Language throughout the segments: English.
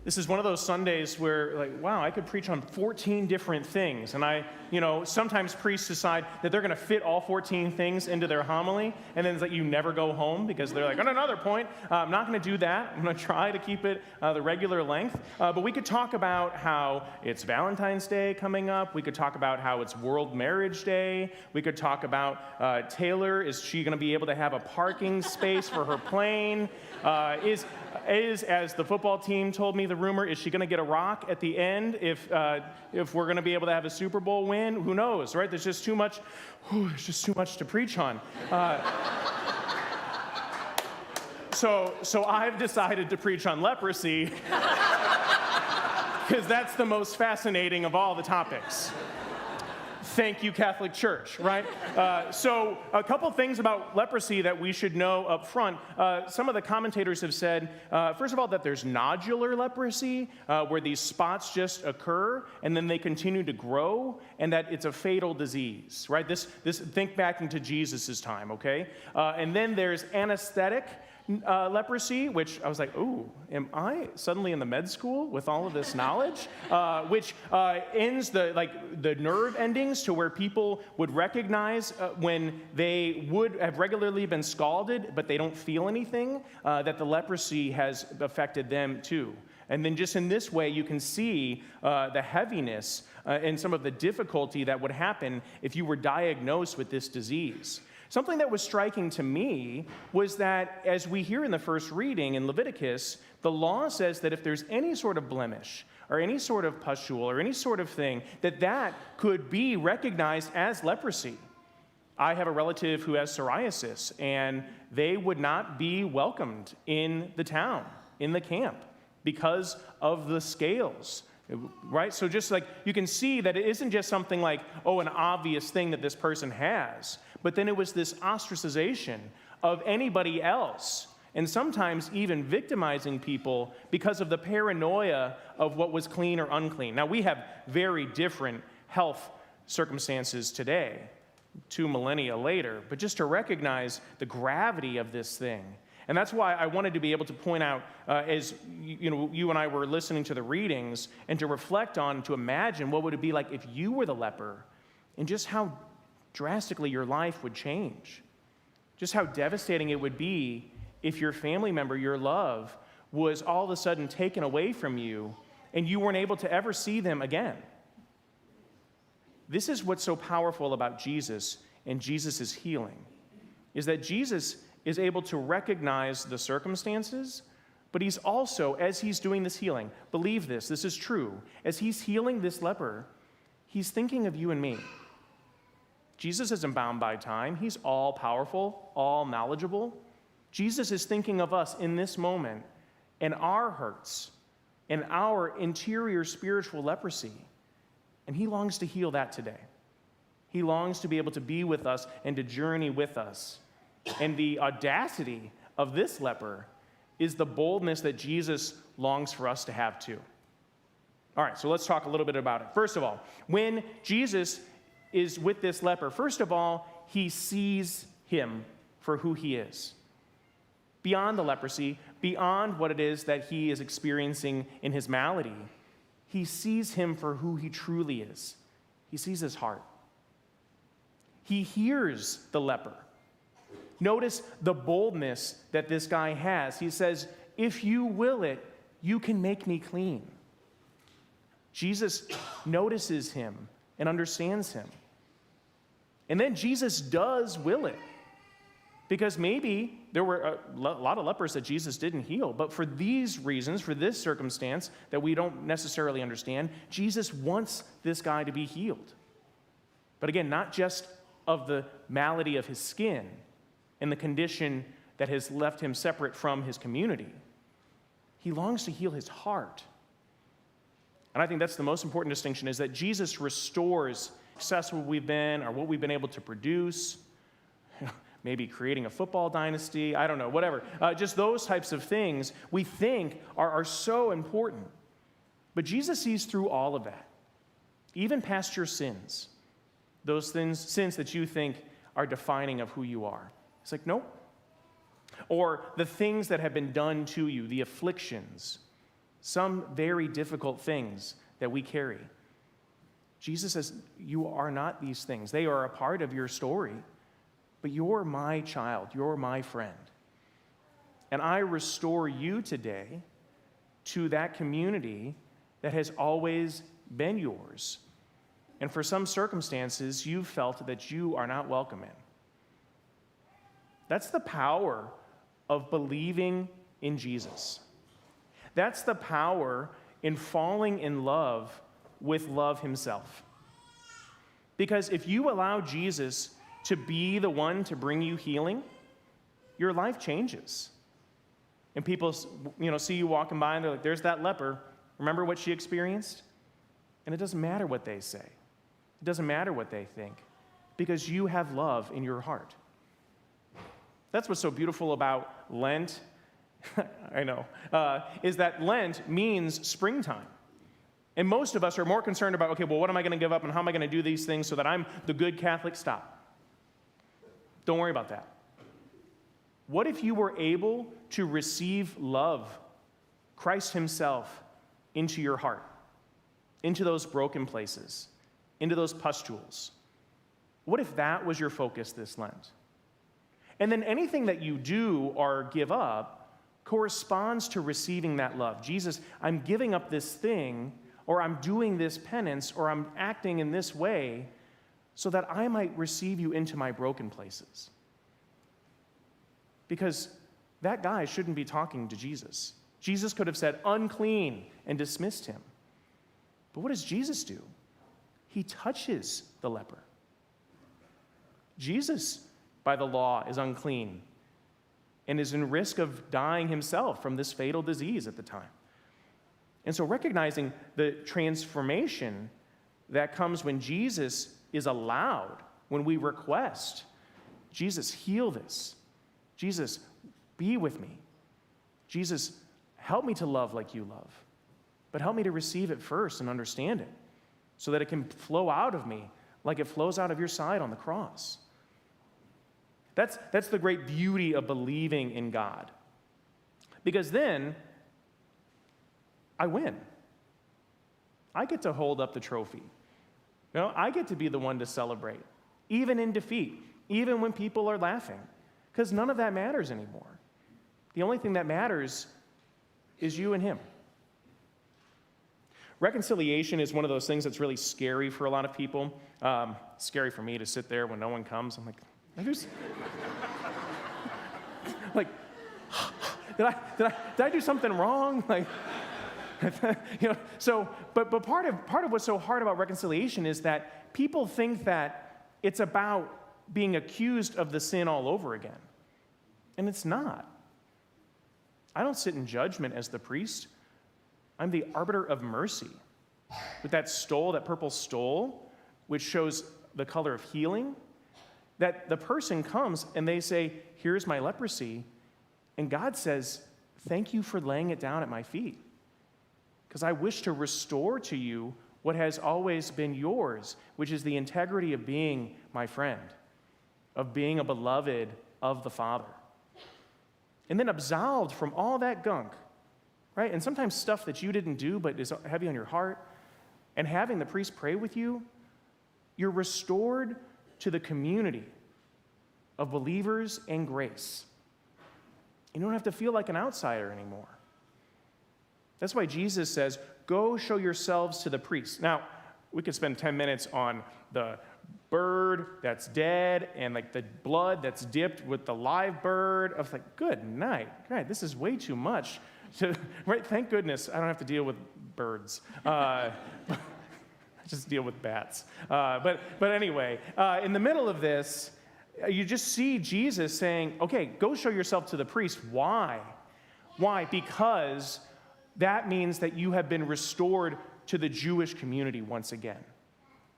This is one of those Sundays where, like, wow, I could preach on 14 different things. And sometimes priests decide that they're going to fit all 14 things into their homily, and then it's like you never go home because they're like, on another point, I'm not going to do that. I'm going to try to keep it the regular length. But we could talk about how it's Valentine's Day coming up. We could talk about how it's World Marriage Day. We could talk about Taylor, is she going to be able to have a parking space for her plane? Is, as the football team told me, the rumor, is she going to get a rock at the end if we're going to be able to have a Super Bowl win? Who knows, right? There's just too much to preach on. So I've decided to preach on leprosy because that's the most fascinating of all the topics. Thank you, Catholic Church, right? So a couple things about leprosy that we should know up front. Some of the commentators have said, first of all, that there's nodular leprosy, where these spots just occur and then they continue to grow, and that it's a fatal disease, right? This think back into Jesus' time, okay? And then there's anesthetic leprosy, which I was like, ooh, am I suddenly in the med school with all of this knowledge? Which ends the nerve endings to where people would recognize when they would have regularly been scalded, but they don't feel anything, that the leprosy has affected them too. And then just in this way, you can see the heaviness and some of the difficulty that would happen if you were diagnosed with this disease. Something that was striking to me was that, as we hear in the first reading in Leviticus, the law says that if there's any sort of blemish or any sort of pustule or any sort of thing, that could be recognized as leprosy. I have a relative who has psoriasis, and they would not be welcomed in the town, in the camp, because of the scales. Right? So just like you can see that it isn't just something like, an obvious thing that this person has, but then it was this ostracization of anybody else, and sometimes even victimizing people because of the paranoia of what was clean or unclean. Now, we have very different health circumstances today, 2 millennia later, but just to recognize the gravity of this thing. And that's why I wanted to be able to point out, as you and I were listening to the readings, and to reflect on, to imagine what would it be like if you were the leper, and just how drastically your life would change. Just how devastating it would be if your family member, your love, was all of a sudden taken away from you, and you weren't able to ever see them again. This is what's so powerful about Jesus and Jesus' healing, is that Jesus is able to recognize the circumstances, but he's also, as he's doing this healing, believe this is true, as he's healing this leper, he's thinking of you and me. Jesus isn't bound by time. He's all powerful, all knowledgeable. Jesus is thinking of us in this moment and our hurts and our interior spiritual leprosy, and he longs to heal that today. He longs to be able to be with us and to journey with us. And the audacity of this leper is the boldness that Jesus longs for us to have too. All right, so let's talk a little bit about it. First of all, when Jesus is with this leper, first of all, he sees him for who he is. Beyond the leprosy, beyond what it is that he is experiencing in his malady, he sees him for who he truly is. He sees his heart. He hears the leper. Notice the boldness that this guy has. He says, if you will it, you can make me clean. Jesus notices him and understands him. And then Jesus does will it. Because maybe there were a lot of lepers that Jesus didn't heal, but for these reasons, for this circumstance that we don't necessarily understand, Jesus wants this guy to be healed. But again, not just of the malady of his skin and the condition that has left him separate from his community. He longs to heal his heart. And I think that's the most important distinction, is that Jesus restores successful we've been or what we've been able to produce, maybe creating a football dynasty, I don't know, whatever. Just those types of things we think are so important. But Jesus sees through all of that, even past your sins, those sins that you think are defining of who you are. It's like, nope. Or the things that have been done to you, the afflictions. some very difficult things that we carry. Jesus says, you are not these things. They are a part of your story, but you're my child. You're my friend. And I restore you today to that community that has always been yours. And for some circumstances, you've felt that you are not welcome in. That's the power of believing in Jesus. That's the power in falling in love with love himself. Because if you allow Jesus to be the one to bring you healing, your life changes. And people, see you walking by and they're like, there's that leper. Remember what she experienced? And it doesn't matter what they say. It doesn't matter what they think, because you have love in your heart. That's what's so beautiful about Lent, I know, is that Lent means springtime. And most of us are more concerned about, okay, well, what am I going to give up and how am I going to do these things so that I'm the good Catholic? Stop. Don't worry about that. What if you were able to receive love, Christ himself, into your heart, into those broken places, into those pustules? What if that was your focus this Lent? And then anything that you do or give up corresponds to receiving that love. Jesus, I'm giving up this thing, or I'm doing this penance, or I'm acting in this way so that I might receive you into my broken places. Because that guy shouldn't be talking to Jesus. Jesus could have said, unclean, and dismissed him. But what does Jesus do? He touches the leper. Jesus, by the law, is unclean and is in risk of dying himself from this fatal disease at the time. And so recognizing the transformation that comes when Jesus is allowed, when we request, Jesus, heal this. Jesus, be with me. Jesus, help me to love like you love. But help me to receive it first and understand it so that it can flow out of me like it flows out of your side on the cross. That's the great beauty of believing in God. Because then I win. I get to hold up the trophy. I get to be the one to celebrate, even in defeat, even when people are laughing, because none of that matters anymore. The only thing that matters is you and him. Reconciliation is one of those things that's really scary for a lot of people. Scary for me to sit there when no one comes. I'm like, like, did I do something wrong? Like, but part of what's so hard about reconciliation is that people think that it's about being accused of the sin all over again. And it's not. I don't sit in judgment as the priest. I'm the arbiter of mercy. With that stole, that purple stole, which shows the color of healing, that the person comes and they say, here's my leprosy. And God says, thank you for laying it down at my feet, because I wish to restore to you what has always been yours, which is the integrity of being my friend, of being a beloved of the Father. And then absolved from all that gunk, right? And sometimes stuff that you didn't do but is heavy on your heart, and having the priest pray with you, you're restored to the community of believers and grace. You don't have to feel like an outsider anymore. That's why Jesus says, go show yourselves to the priests. Now, we could spend 10 minutes on the bird that's dead and like the blood that's dipped with the live bird. I was like, good night. God, this is way too much. Right? Thank goodness I don't have to deal with birds. I just deal with bats. But anyway, in the middle of this, you just see Jesus saying, okay, go show yourself to the priest. Why? Why? Because that means that you have been restored to the Jewish community once again.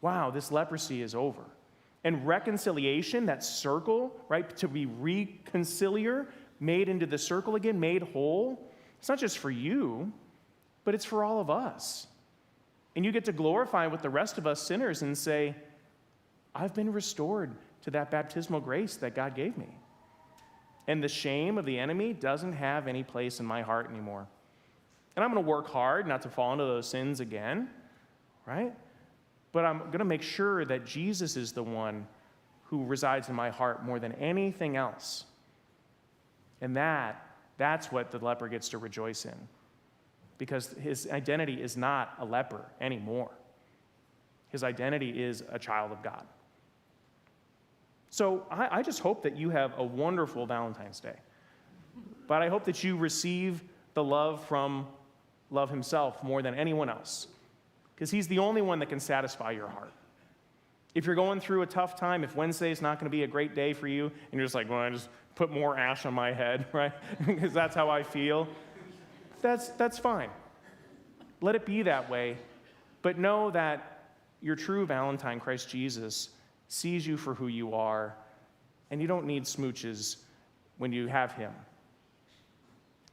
Wow, this leprosy is over. And reconciliation, that circle, right, to be reconciliar, made into the circle again, made whole, it's not just for you, but it's for all of us. And you get to glorify with the rest of us sinners and say, I've been restored to that baptismal grace that God gave me. And the shame of the enemy doesn't have any place in my heart anymore. And I'm going to work hard not to fall into those sins again, right? But I'm going to make sure that Jesus is the one who resides in my heart more than anything else. And that's what the leper gets to rejoice in, because his identity is not a leper anymore. His identity is a child of God. So I just hope that you have a wonderful Valentine's Day. But I hope that you receive the love from love himself more than anyone else, because he's the only one that can satisfy your heart. If you're going through a tough time, if Wednesday is not going to be a great day for you, and you're just like, well, I just put more ash on my head, right? Because that's how I feel. That's fine. Let it be that way. But know that your true Valentine, Christ Jesus, sees you for who you are, and you don't need smooches when you have him.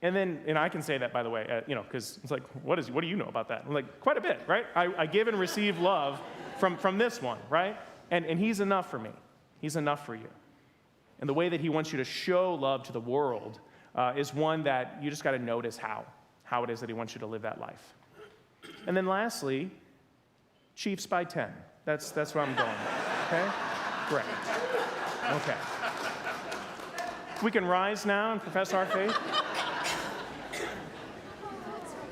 And I can say that, by the way, because it's like, what do you know about that? I'm like, quite a bit, right? I give and receive love from this one, right? And he's enough for me. He's enough for you. And the way that he wants you to show love to the world is one that you just got to notice how it is that he wants you to live that life. And then lastly, Chiefs by 10. That's where I'm going. Okay? Great. Okay. We can rise now and profess our faith.